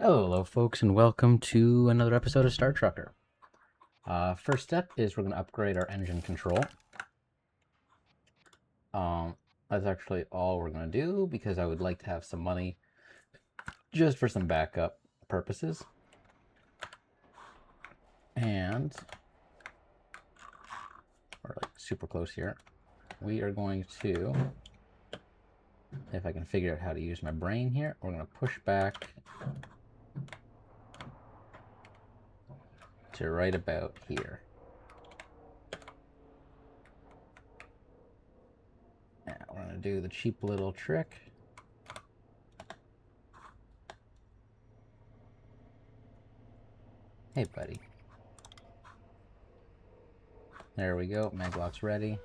Hello, folks, and welcome to another episode of Star Trucker. First step is we're going to upgrade our engine control. That's actually all we're going to do because I would like to have some money just for some backup purposes. And we're like super close here. We are going to, if I can figure out how to use my brain here, we're going to push back to right about here. Now we're going to do the cheap little trick. Hey, buddy. There we go. Maglock's ready.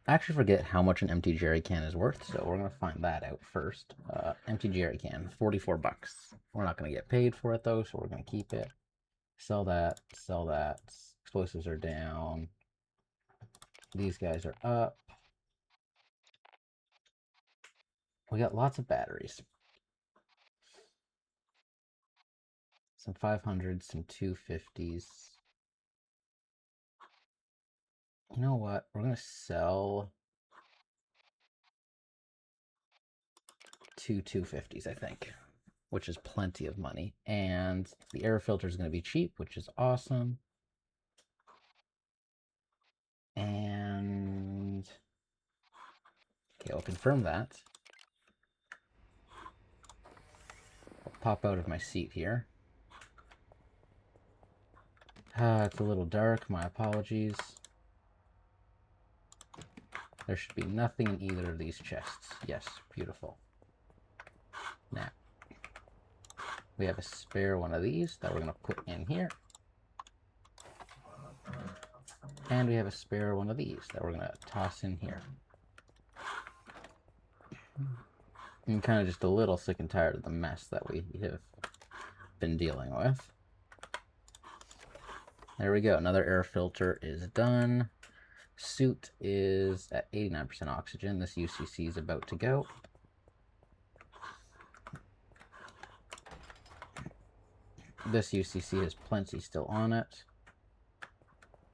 I actually forget how much an empty jerry can is worth, so we're going to find that out first. Empty jerry can, 44 bucks. We're not going to get paid for it, though, so we're going to keep it. Sell that, sell that. Explosives are down. These guys are up. We got lots of batteries. Some 500s, some 250s. You know what? We're going to sell two 250s, I think, which is plenty of money. And the air filter is going to be cheap, which is awesome. And okay, I'll confirm that. I'll pop out of my seat here. It's a little dark, my apologies. There should be nothing in either of these chests. Yes, beautiful. Now, we have a spare one of these that we're going to put in here. And we have a spare one of these that we're going to toss in here. I'm kind of just a little sick and tired of the mess that we have been dealing with. There we go. Another air filter is done. Suit is at 89% oxygen. This UCC is about to go. This UCC has plenty still on it.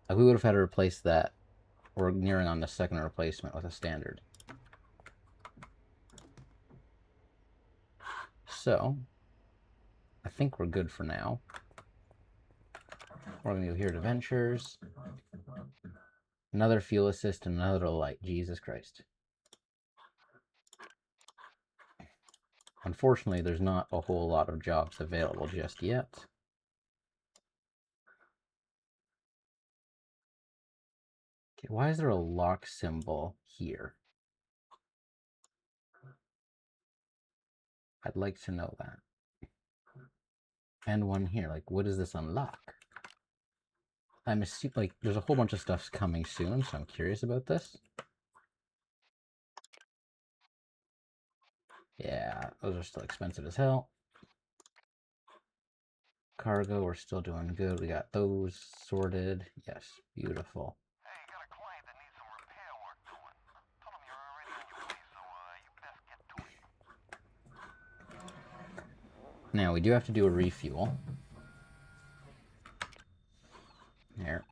We would have had to replace that. We're nearing on the second replacement with a standard. So, I think we're good for now. We're going to go here to Ventures. Another fuel assist and another light. Jesus Christ. Unfortunately, there's not a whole lot of jobs available just yet. Okay, why is there a lock symbol here? I'd like to know that. And one here. Like, what does this unlock? I'm assuming, like, there's a whole bunch of stuff coming soon, so I'm curious about this. Yeah, those are still expensive as hell. Cargo, we're still doing good. We got those sorted. Yes, beautiful. Hey, got a client that needs some repair work doing. Told him you're already on your way, so you best get to it. Now, we do have to do a refuel. Here.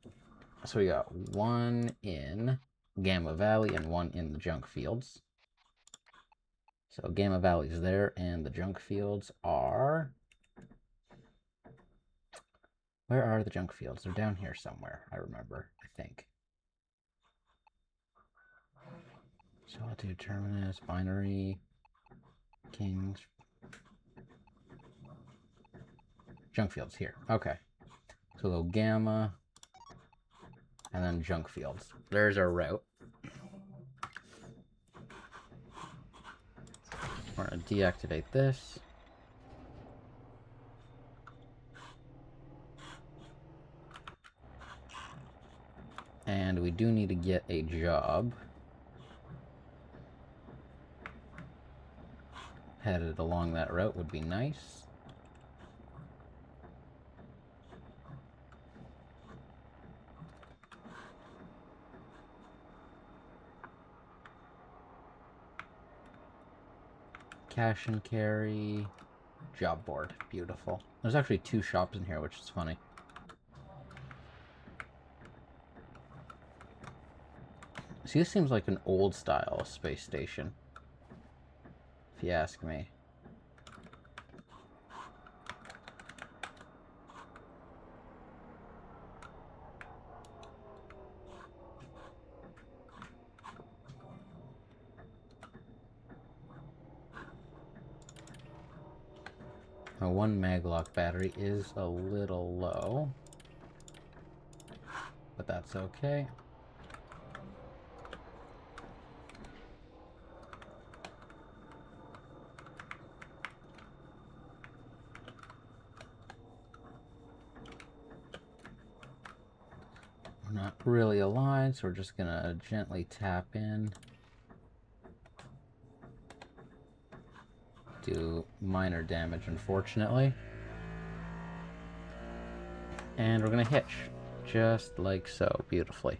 So we got one in Gamma Valley and one in the junk fields. So Gamma Valley is there, and the junk fields are... Where are the junk fields? They're down here somewhere, I remember, I think. Solitude, Terminus, Binary, Kings. Junk fields here. Okay. So we'll go Gamma, and then junk fields. There's our route. We're going to deactivate this. And we do need to get a job headed along that route would be nice. Cash and carry. Job board. Beautiful. There's actually 2 shops in here, which is funny. See, this seems like an old style space station, if you ask me. My 1 maglock battery is a little low, but that's okay. We're not really aligned, so we're just gonna gently tap in. Do minor damage, unfortunately. And we're gonna hitch, just like so, beautifully.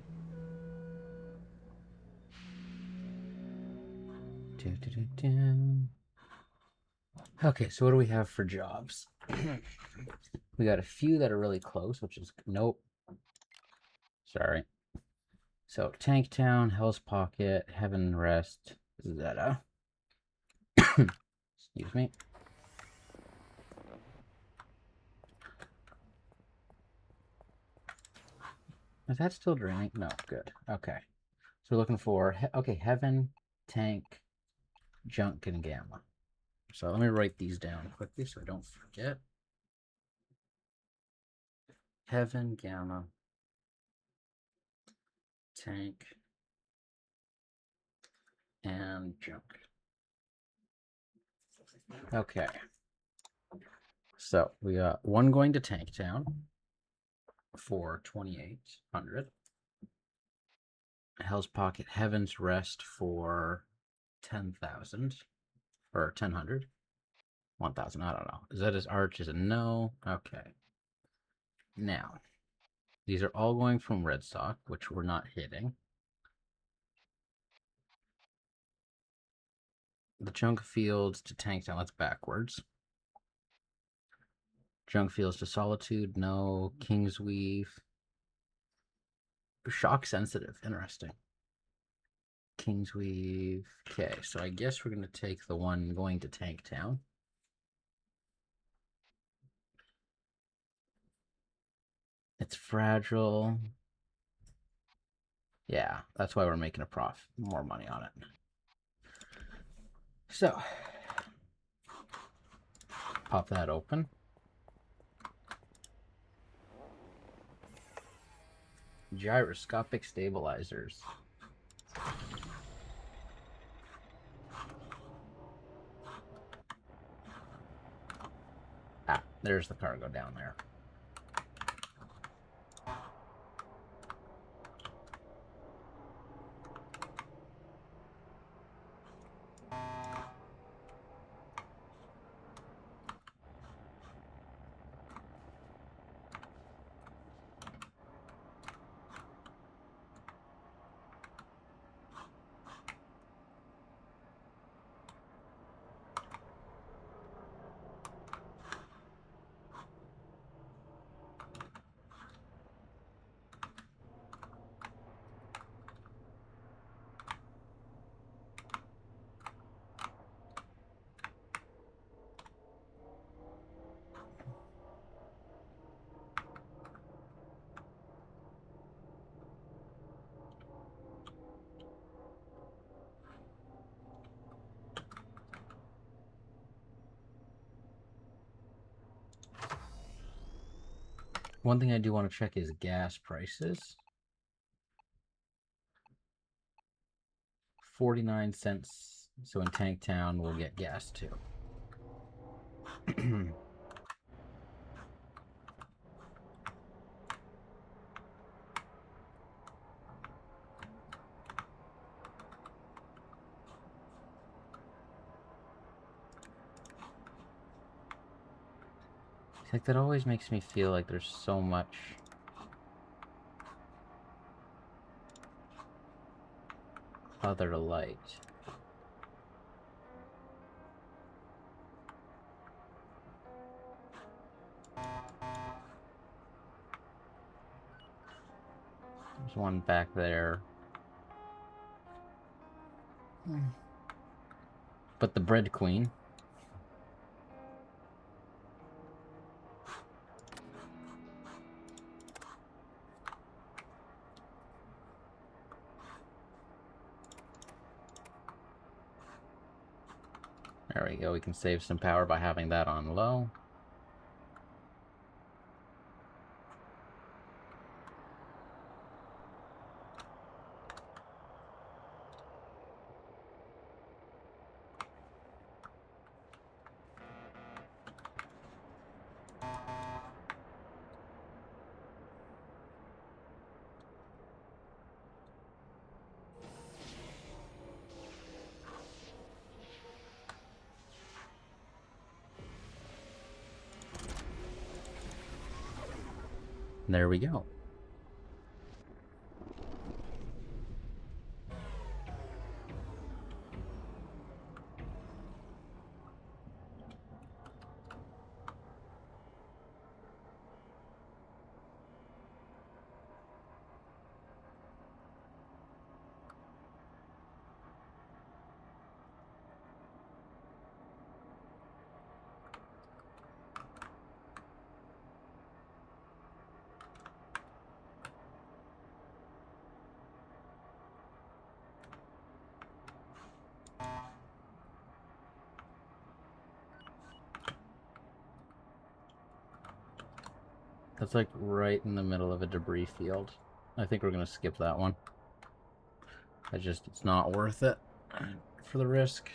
Okay, so what do we have for jobs? We got a few that are really close, which is, nope. Sorry. So, Tank Town, Hell's Pocket, Heaven Rest, Zeta. Excuse me. Is that still draining? No, good. Okay. So we're looking for, okay, Heaven, Tank, Junk, and Gamma. So let me write these down quickly so I don't forget. Heaven, Gamma, Tank, and Junk. Okay. So we got 1 going to Tank Town for 2,800. Hell's Pocket, Heaven's Rest for 10,000 or 1,000. 1,000. I don't know. Is that his arch? Is it no? Okay. Now, these are all going from Red Sox, which we're not hitting. The Junk Fields to Tank Town. That's backwards. Junk Fields to Solitude. No. Kingsweave. Shock sensitive. Interesting. Kingsweave. Okay, so I guess we're going to take the one going to Tank Town. It's fragile. Yeah, that's why we're making a profit, more money on it. So, pop that open. Gyroscopic stabilizers. Ah, there's the cargo down there. One thing I do want to check is gas prices. 49 cents. So in Tank Town, we'll get gas too. Like, that always makes me feel like there's so much other light. There's one back there. But the bread queen. There we go. We can save some power by having that on low. There we go. That's like right in the middle of a debris field. I think we're gonna skip that one. It's not worth it for the risk.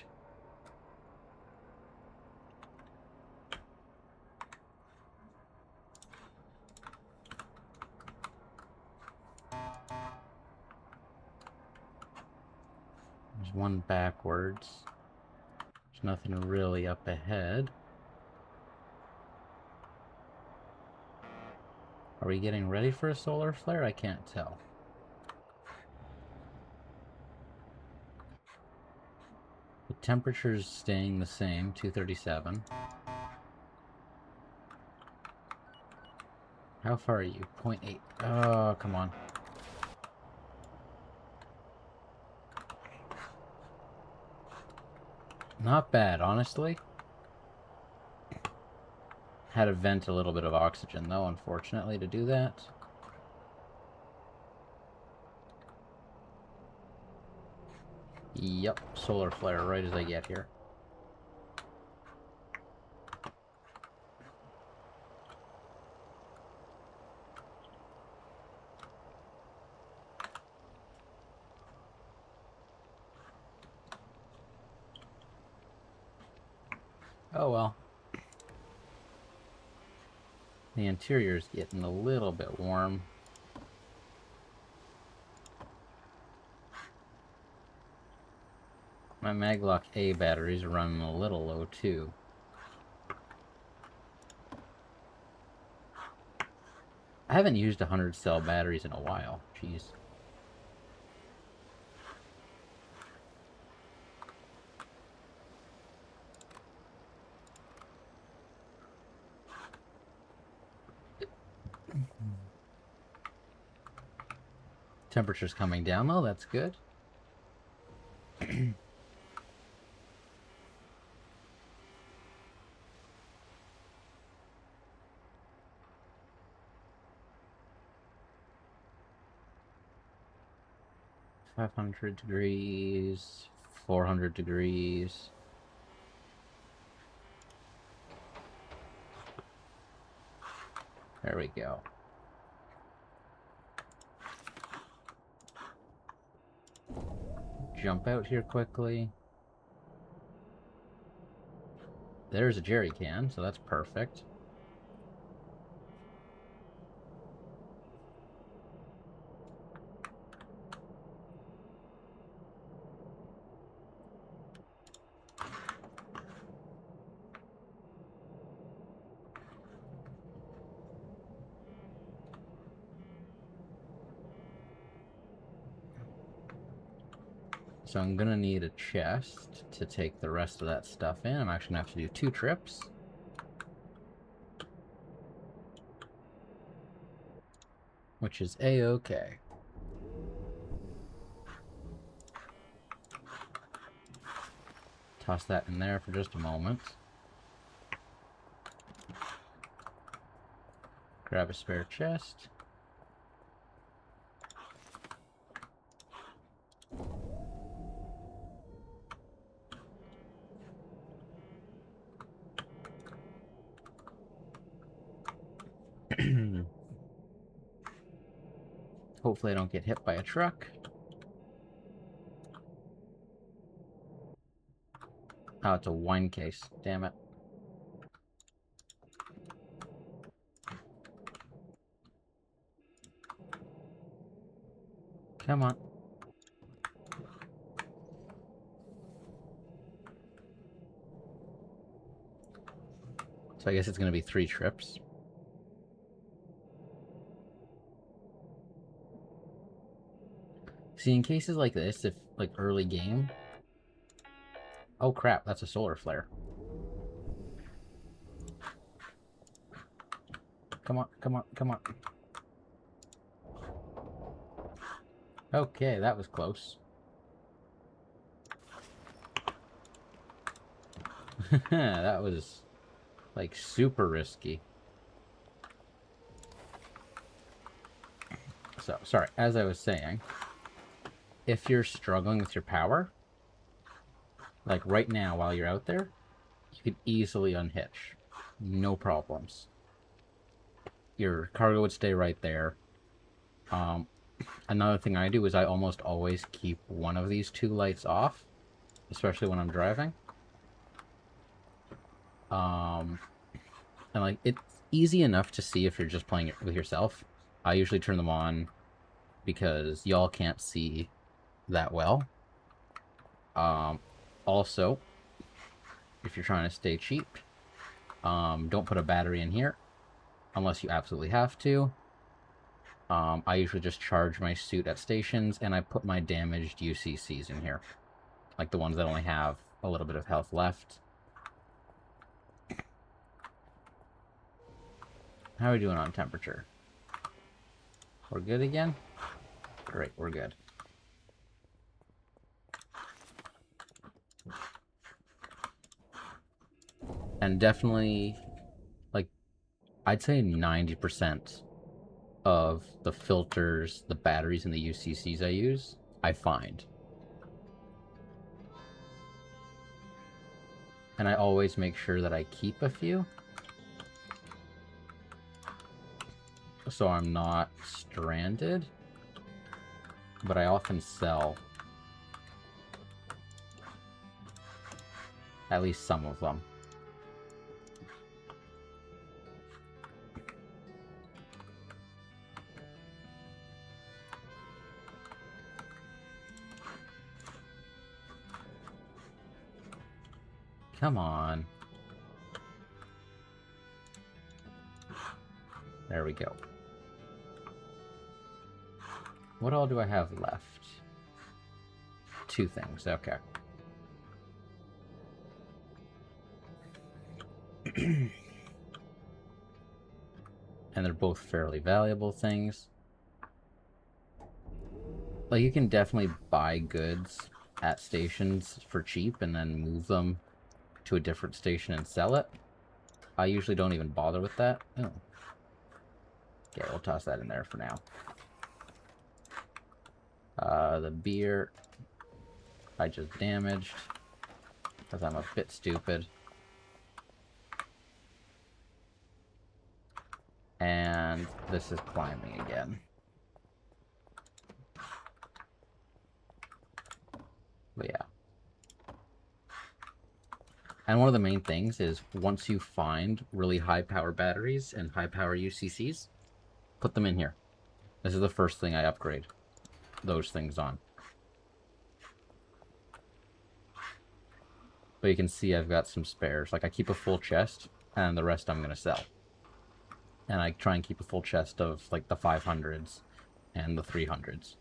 There's one backwards. There's nothing really up ahead. Are we getting ready for a solar flare? I can't tell. The temperature's staying the same, 237. How far are you? 0.8. Oh, come on. Not bad, honestly. Had to vent a little bit of oxygen, though, unfortunately, to do that. Yep, solar flare right as I get here. Oh well. The interior's getting a little bit warm. My Maglock A batteries are running a little low too. I haven't used 100 cell batteries in a while. Jeez. Temperature's coming down though, that's good. 500 degrees, 400 degrees. There we go. Jump out here quickly. There's a jerry can, so that's perfect. So I'm gonna need a chest to take the rest of that stuff in. I'm actually gonna have to do 2 trips. Which is a-okay. Toss that in there for just a moment. Grab a spare chest. Hopefully I don't get hit by a truck. Oh, it's a wine case. Damn it. Come on. So I guess it's going to be 3 trips. See, in cases like this, if, like, early game... Oh, crap, that's a solar flare. Come on, come on, come on. Okay, that was close. That was, like, super risky. So, sorry, as I was saying, if you're struggling with your power, like right now while you're out there, you can easily unhitch. No problems. Your cargo would stay right there. Another thing I do is I almost always keep one of these 2 lights off, especially when I'm driving. And like, it's easy enough to see if you're just playing it with yourself. I usually turn them on because y'all can't see that well. Also, if you're trying to stay cheap, don't put a battery in here unless you absolutely have to. I usually just charge my suit at stations, and I put my damaged UCCs in here, like the ones that only have a little bit of health left. How are we doing on temperature? We're good again? Great, we're good. And definitely, like, I'd say 90% of the filters, the batteries, and the UCCs I use, I find. And I always make sure that I keep a few, so I'm not stranded, but I often sell at least some of them. Come on. There we go. What all do I have left? 2 things, okay. And they're both fairly valuable things. Like, you can definitely buy goods at stations for cheap and then move them to a different station and sell it. I usually don't even bother with that. Oh. Okay, we'll toss that in there for now. The beer I just damaged because I'm a bit stupid. And this is climbing again. But yeah. And one of the main things is once you find really high power batteries and high power UCCs, put them in here. This is the first thing I upgrade those things on. But you can see I've got some spares. Like, I keep a full chest, and the rest I'm going to sell. And I try and keep a full chest of, like, the 500s and the 300s.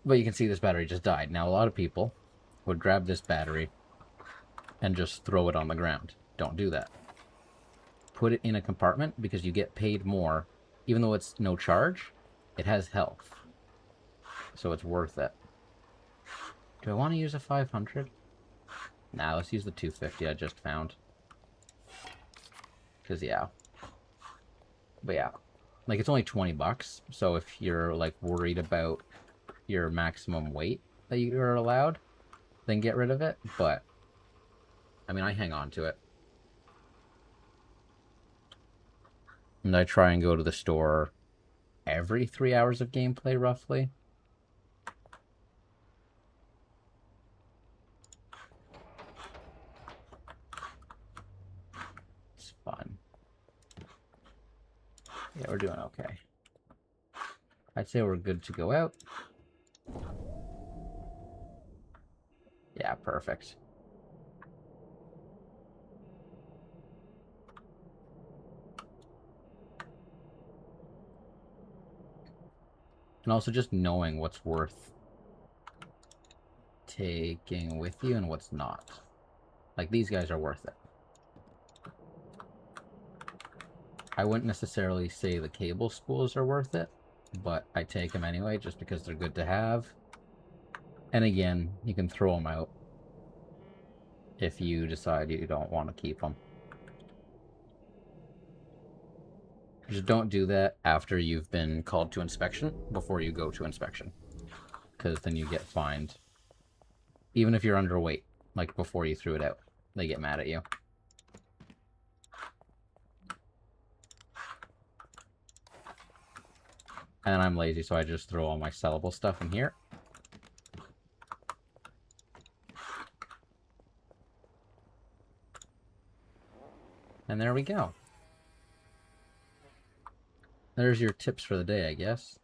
But you can see this battery just died. Now, a lot of people would grab this battery and just throw it on the ground. Don't do that. Put it in a compartment because you get paid more. Even though it's no charge, it has health. So it's worth it. Do I want to use a 500? Nah, let's use the 250 I just found. Because, yeah. But yeah. Like, it's only 20 bucks. So if you're, like, worried about your maximum weight that you're allowed, then get rid of it. But, I mean, I hang on to it. And I try and go to the store every 3 hours of gameplay, roughly. It's fun. Yeah, we're doing okay. I'd say we're good to go out. Yeah, perfect. And also just knowing what's worth taking with you and what's not. Like, these guys are worth it. I wouldn't necessarily say the cable spools are worth it, but I take them anyway just because they're good to have. And again, you can throw them out if you decide you don't want to keep them. Just don't do that after you've been called to inspection before you go to inspection, because then you get fined. Even if you're underweight, like before you threw it out, they get mad at you. And I'm lazy, so I just throw all my sellable stuff in here. And there we go. There's your tips for the day, I guess.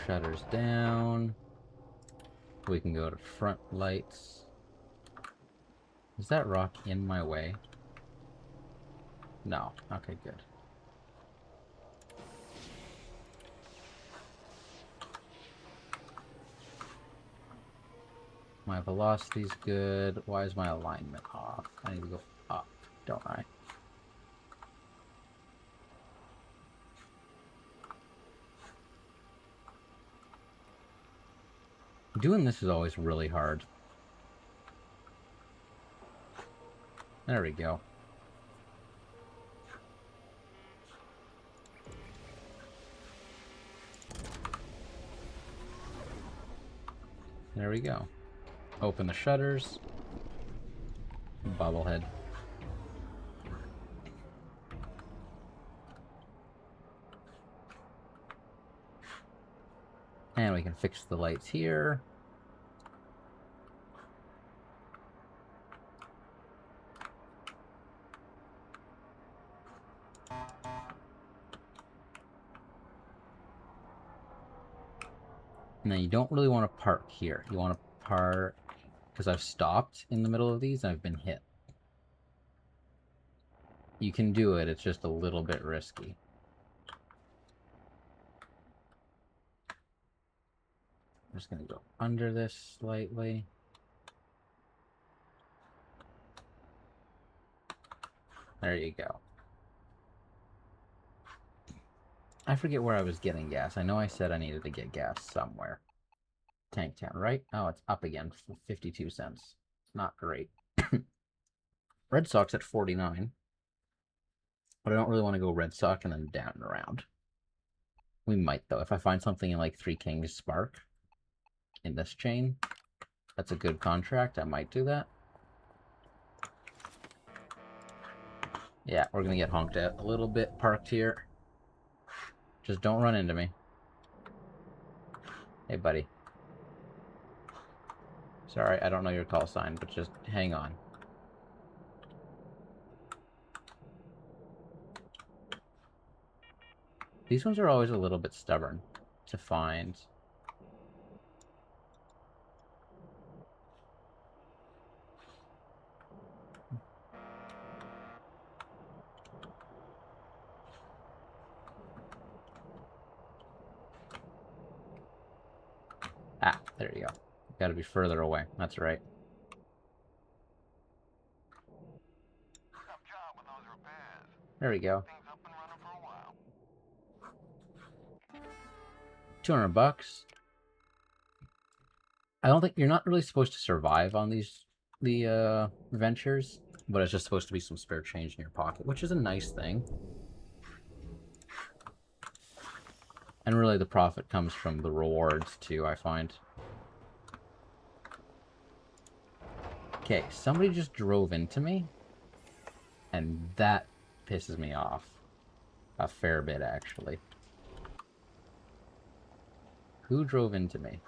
Shutters down. We can go to front lights. Is that rock in my way? No. Okay, good. My velocity's good. Why is my alignment off? I need to go up, don't I? Doing this is always really hard. There we go. There we go. Open the shutters. Bobblehead. And we can fix the lights here. Now you don't really want to park here. You want to park, because I've stopped in the middle of these and I've been hit. You can do it, it's just a little bit risky. I'm just going to go under this slightly. There you go. I forget where I was getting gas. I know I said I needed to get gas somewhere. Tanktown, right? Oh, it's up again for 52 cents. Not great. Red Sox at 49. But I don't really want to go Red Sox and then down and around. We might, though. If I find something in like Three Kings Spark in this chain, that's a good contract. I might do that. Yeah, we're going to get honked at a little bit parked here. Just don't run into me. Hey, buddy. Sorry, I don't know your call sign, but just hang on. These ones are always a little bit stubborn to find. Ah, there you go. Got to be further away. That's right. Tough job with those repairs. There we go. Things up and running for a while. $200. I don't think you're not really supposed to survive on the ventures, but it's just supposed to be some spare change in your pocket, which is a nice thing. And really, the profit comes from the rewards too, I find. Okay, somebody just drove into me, and that pisses me off a fair bit, actually. Who drove into me?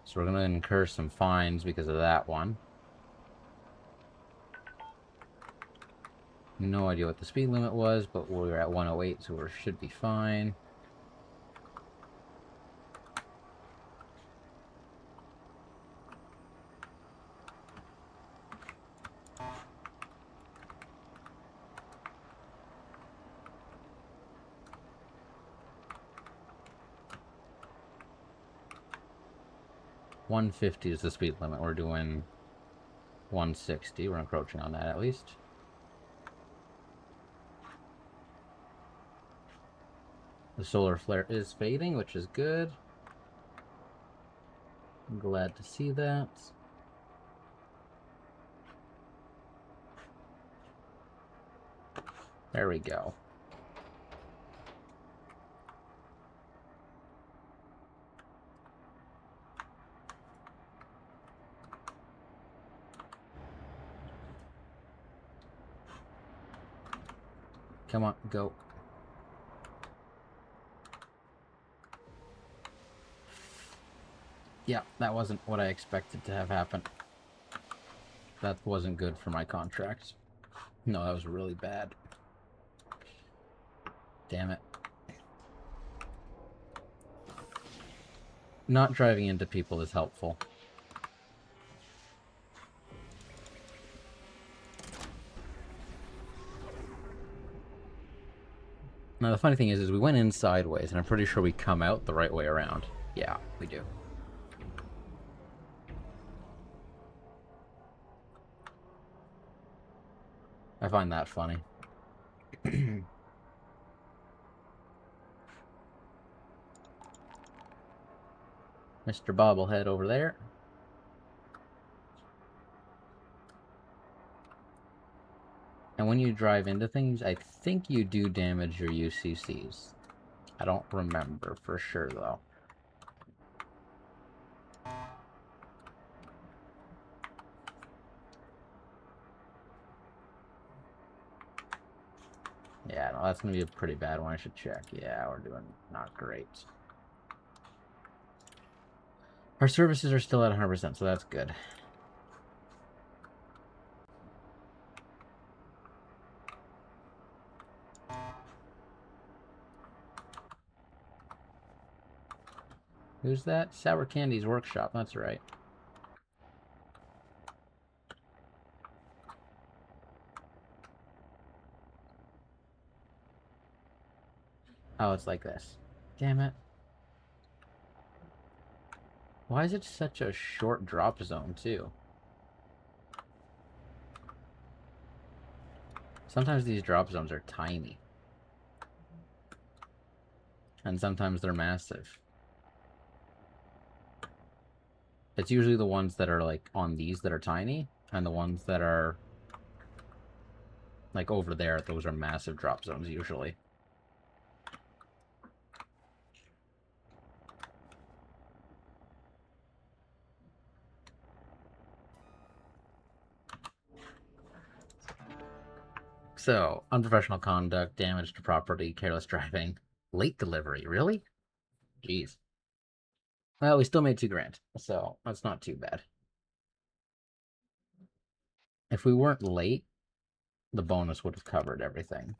So we're going to incur some fines because of that one. No idea what the speed limit was, but we're at 108, so we should be fine. $150 is the speed limit. We're doing 160. We're encroaching on that at least. The solar flare is fading, which is good. I'm glad to see that. There we go. Come on, go. Yeah, that wasn't what I expected to have happen. That wasn't good for my contract. No, that was really bad. Damn it. Not driving into people is helpful. Now, the funny thing is we went in sideways, and I'm pretty sure we come out the right way around. Yeah, we do. I find that funny. Mr. Bobblehead over there. And when you drive into things, I think you do damage your UCCs. I don't remember for sure, though. Yeah, no, that's going to be a pretty bad one. I should check. Yeah, we're doing not great. Our services are still at 100%, so that's good. Who's that? Sour Candy's Workshop. That's right. Oh, it's like this. Damn it. Why is it such a short drop zone, too? Sometimes these drop zones are tiny. And sometimes they're massive. It's usually the ones that are, like, on these that are tiny, and the ones that are, like, over there, those are massive drop zones, usually. So, unprofessional conduct, damage to property, careless driving, late delivery. Really? Jeez. Well, we still made $2,000, so that's not too bad. If we weren't late, the bonus would have covered everything.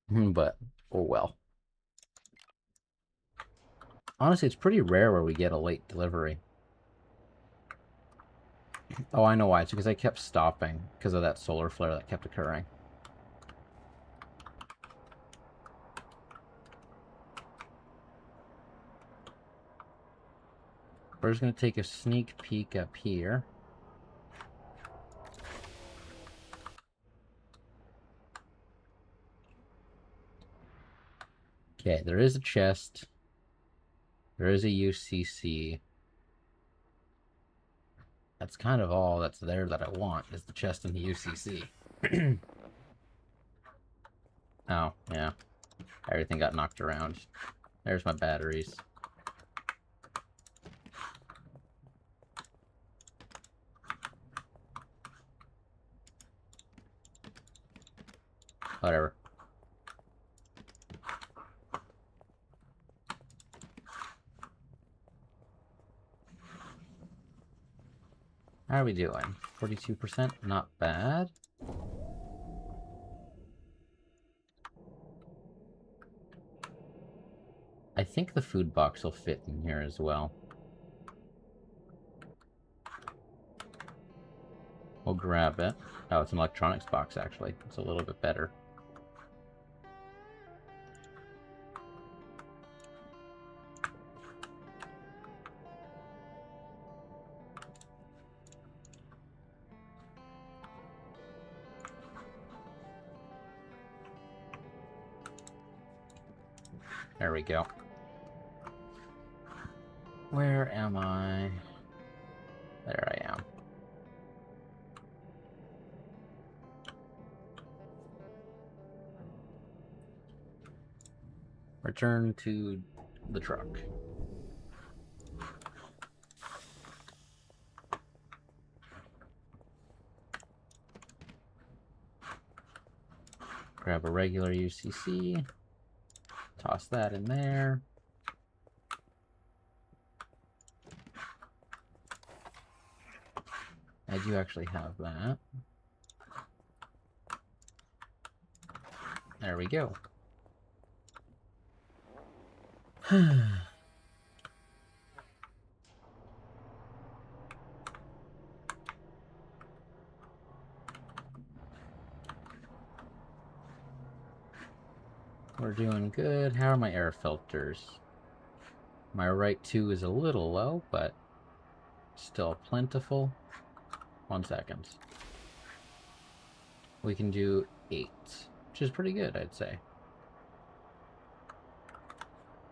But, oh well. Honestly, it's pretty rare where we get a late delivery. Oh, I know why. It's because I kept stopping because of that solar flare that kept occurring. We're just going to take a sneak peek up here. Okay, there is a chest. There is a UCC. That's kind of all that's there that I want, is the chest and the UCC. Oh, yeah. Everything got knocked around. There's my batteries. Whatever. How are we doing? 42%? Not bad. I think the food box will fit in here as well. We'll grab it. Oh, it's an electronics box, actually. It's a little bit better. There we go. Where am I? There I am. Return to the truck. Grab a regular UCC. Toss that in there. I do actually have that. There we go. We're doing good. How are my air filters? My right 2 is a little low, but still plentiful. 1 second. We can do 8, which is pretty good, I'd say.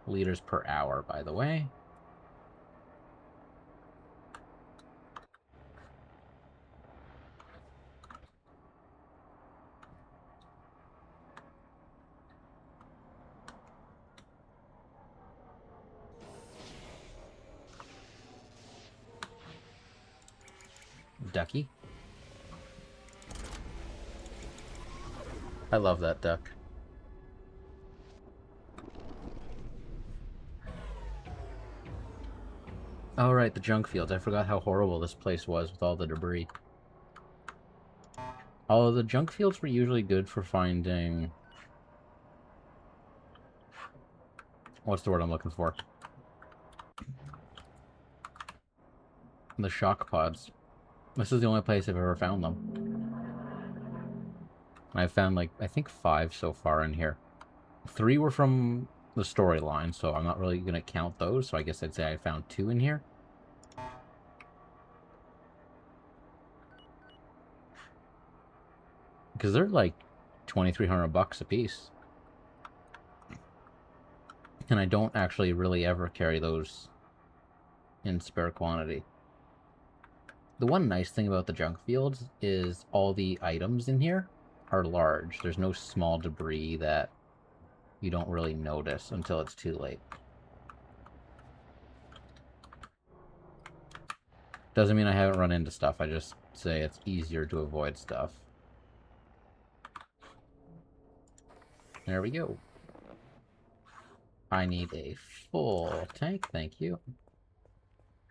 Liters per hour, by the way. Ducky. I love that duck. Oh, right, the junk fields. I forgot how horrible this place was with all the debris. Although the junk fields were usually good for finding... What's the word I'm looking for? The shock pods. This is the only place I've ever found them. I've found, like, I think 5 so far in here. 3 were from the storyline, so I'm not really going to count those, so I guess I'd say I found 2 in here. Because they're like 2,300 bucks a piece. And I don't actually really ever carry those in spare quantity. The one nice thing about the junk fields is all the items in here are large. There's no small debris that you don't really notice until it's too late. Doesn't mean I haven't run into stuff. I just say it's easier to avoid stuff. There we go. I need a full tank, thank you.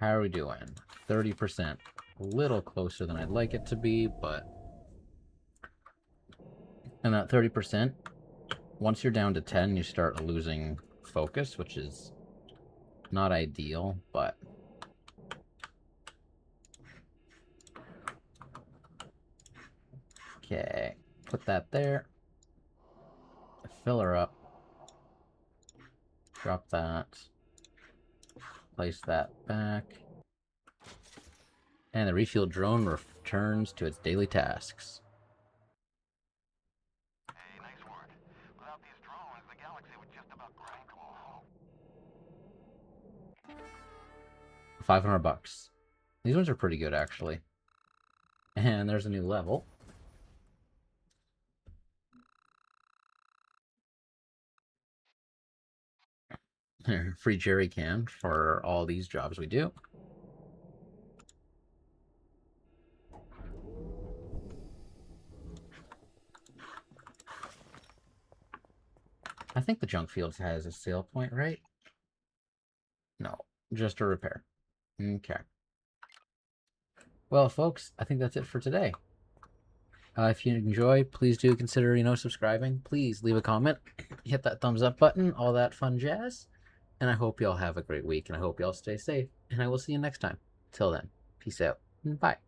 How are we doing? 30%. A little closer than I'd like it to be, but... And that 30%, once you're down to 10, you start losing focus, which is not ideal, but... Okay, put that there. Fill her up. Drop that. Place that back. And the refuel drone returns to its daily tasks. Hey, nice work. Without these drones, the galaxy would just about grind to a halt. 500 bucks. These ones are pretty good, actually. And there's a new level. Free jerry can for all these jobs we do. I think the junk fields has a sale point, right? No, just a repair. Okay. Well, folks, I think that's it for today. If you enjoy, please do consider, subscribing. Please leave a comment, hit that thumbs up button, all that fun jazz. And I hope y'all have a great week, and I hope y'all stay safe. And I will see you next time. Till then, peace out, and bye.